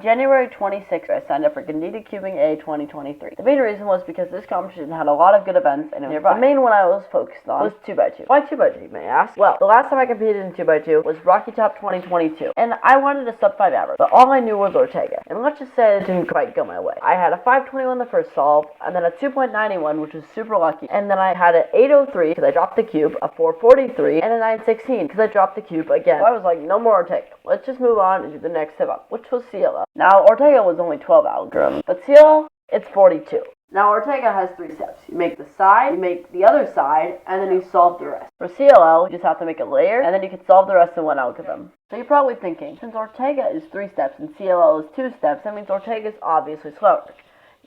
January 26th, I signed up for Candida Cubing A 2023. The main reason was because this competition had a lot of good events and it was nearby. The main one I was focused on was 2x2. Why 2x2, you may ask? Well, the last time I competed in 2x2 was Rocky Top 2022, and I wanted a sub 5 average, but all I knew was Ortega. And let's just say it didn't quite go my way. I had a 521 the first solve, and then a 2.91, which was super lucky, and then I had an 803 because I dropped the cube, a 443, and a 916 because I dropped the cube again. So I was like, no more Ortega. Let's just move on and do the next step up, which was CLL. Now, Ortega was only 12 algorithm, but CLL, it's 42. Now, Ortega has 3 steps. You make the side, you make the other side, and then you solve the rest. For CLL, you just have to make a layer, and then you can solve the rest in one algorithm. So you're probably thinking, since Ortega is 3 steps and CLL is 2 steps, that means Ortega is obviously slower.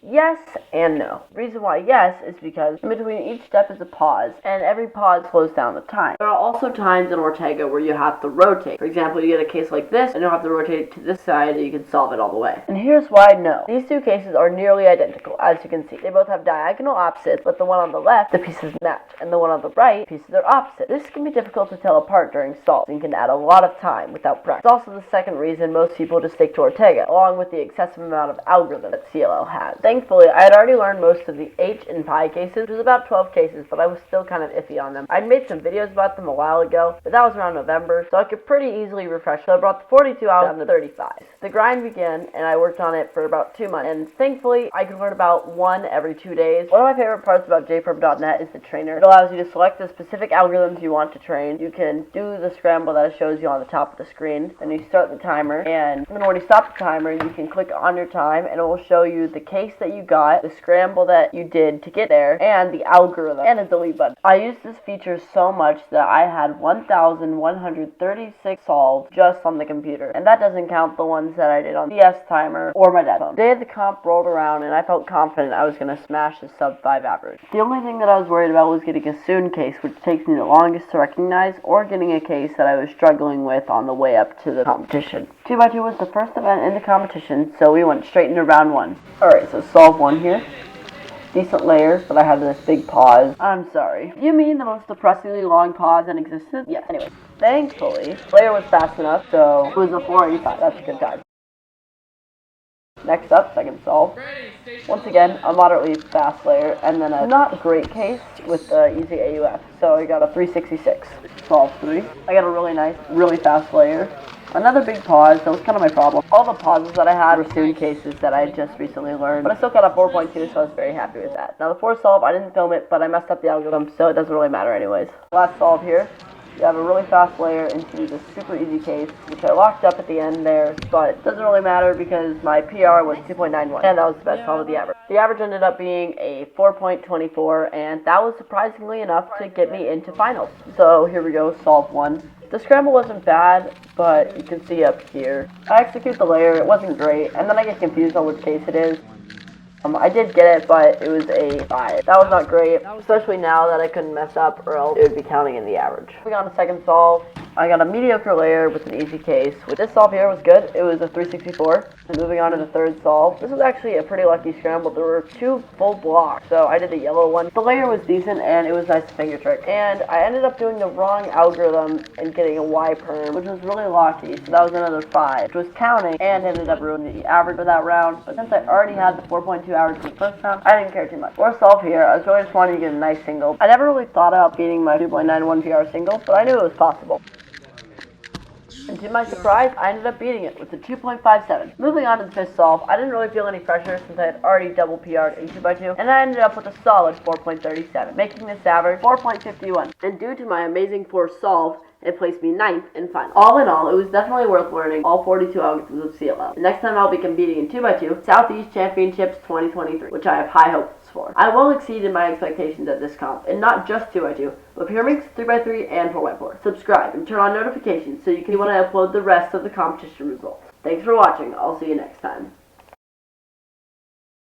Yes and no. The reason why yes is because in between each step is a pause, and every pause slows down the time. There are also times in Ortega where you have to rotate. For example, you get a case like this, and you'll have to rotate to this side, and you can solve it all the way. And here's why no. These 2 cases are nearly identical, as you can see. They both have diagonal opposites, but the one on the left, the pieces match, and the one on the right, the pieces are opposite. This can be difficult to tell apart during solve, and can add a lot of time without practice. It's also the second reason most people just stick to Ortega, along with the excessive amount of algorithm that CLL has. Thankfully, I had already learned most of the H and pi cases, which was about 12 cases, but I was still kind of iffy on them. I'd made some videos about them a while ago, but that was around November, so I could pretty easily refresh, so I brought the 42 out down to 35. The grind began, and I worked on it for about 2 months, and thankfully, I could learn about 1 every 2 days. One of my favorite parts about jperm.net is the trainer. It allows you to select the specific algorithms you want to train. You can do the scramble that it shows you on the top of the screen, then you start the timer, and then when you stop the timer, you can click on your time, and it will show you the case that you got, the scramble that you did to get there, and the algorithm, and a delete button. I used this feature so much that I had 1,136 solved just on the computer, and that doesn't count the ones that I did on the DS timer or my dad's phone. The day the comp rolled around, and I felt confident I was going to smash the sub 5 average. The only thing that I was worried about was getting a soon case, which takes me the longest to recognize, or getting a case that I was struggling with on the way up to the competition. 2x2 was the first event in the competition, so we went straight into round 1. Alright, so solve 1 here. Decent layers, but I had this big pause. I'm sorry. You mean the most depressingly long pause in existence? Yes. Anyway, thankfully, layer was fast enough, so it was a 485. That's a good time. Next up, second solve. Once again, a moderately fast layer, and then a not great case with the easy AUF. So I got a 366. Solve 3. I got a really nice, really fast layer. Another big pause, that was kind of my problem. All the pauses that I had were soon cases that I had just recently learned, but I still got a 4.2, so I was very happy with that. Now the 4th solve, I didn't film it, but I messed up the algorithm, so it doesn't really matter anyways. Last solve here, you have a really fast layer into the super easy case, which I locked up at the end there, but it doesn't really matter because my PR was 2.91, and that was the best solve of the average. The average ended up being a 4.24, and that was surprisingly enough to get me into finals. So here we go, solve 1. The scramble wasn't bad, but you can see up here. I execute the layer, it wasn't great, and then I get confused on which case it is. I did get it, but it was a 5. That was not great, especially now that I couldn't mess up or else it would be counting in the average. We got a second solve. I got a mediocre layer with an easy case. This solve here was good. It was a 364. And moving on to the 3rd solve. This was actually a pretty lucky scramble. There were 2 full blocks, so I did the yellow one. The layer was decent, and it was nice to finger trick. And I ended up doing the wrong algorithm and getting a Y perm, which was really lucky. So that was another 5, which was counting, and ended up ruining the average for that round. But since I already had the 4.2 average for the first round, I didn't care too much. Fourth solve here, I was really just wanting to get a nice single. I never really thought about beating my 2.91 PR single, but I knew it was possible. And to my surprise, I ended up beating it with a 2.57. Moving on to the 5th solve, I didn't really feel any pressure since I had already double PR'd in 2x2, and I ended up with a solid 4.37, making this average 4.51. And due to my amazing 4th solve, it placed me 9th in final. All in all, it was definitely worth learning all 42 algorithms of CLL. The next time I'll be competing in 2x2, Southeast Championships 2023, which I have high hopes for. I will exceed in my expectations at this comp, and not just 2x2, but Pyraminx, 3x3, and 4x4. Subscribe and turn on notifications so you can see when I upload the rest of the competition results. Thanks for watching. I'll see you next time.